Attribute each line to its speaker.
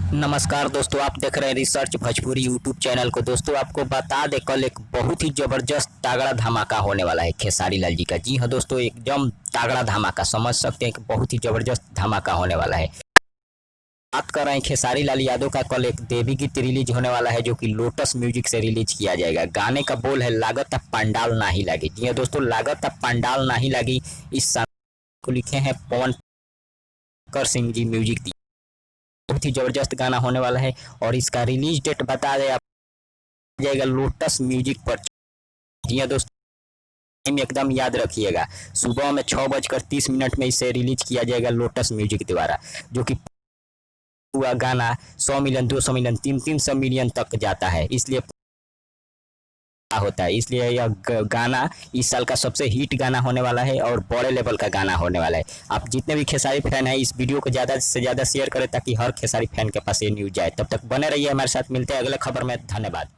Speaker 1: नमस्कार दोस्तों, आप देख रहे हैं रिसर्च भोजपुरी यूट्यूब चैनल को। दोस्तों आपको बता दें, कल एक बहुत ही ज़बरदस्त तगड़ा धमाका होने वाला है खेसारी लाल जी का। जी हाँ दोस्तों, एकदम तगड़ा धमाका, समझ सकते हैं कि बहुत ही ज़बरदस्त धमाका होने वाला है। बात कर रहे हैं खेसारी लाल यादव का। कल एक देवी गीत रिलीज होने वाला है जो कि लोटस म्यूजिक से रिलीज किया जाएगा। गाने का बोल है लागत पंडाल ना ही लगी। जी हाँ दोस्तों, लागत पंडाल ना ही लगी। इस को लिखे हैं पवन कर सिंह जी, म्यूजिक दिए। बहुत ही जबरदस्त गाना होने वाला है और इसका रिलीज डेट बता दें आप जाएगा लोटस म्यूजिक पर। जी हाँ दोस्तों, टाइम एकदम याद रखिएगा, सुबह में 6:30 में इसे रिलीज किया जाएगा लोटस म्यूजिक द्वारा। जो कि हुआ गाना 100 मिलियन, 200 मिलियन, 300 मिलियन तक जाता है। इसलिए होता है, इसलिए यह गाना इस साल का सबसे हिट गाना होने वाला है और बड़े लेवल का गाना होने वाला है। आप जितने भी खेसारी फैन हैं, इस वीडियो को ज़्यादा से ज़्यादा शेयर करें ताकि हर खेसारी फैन के पास ये न्यूज़ जाए। तब तक बने रहिए हमारे साथ, मिलते हैं अगले खबर में। धन्यवाद।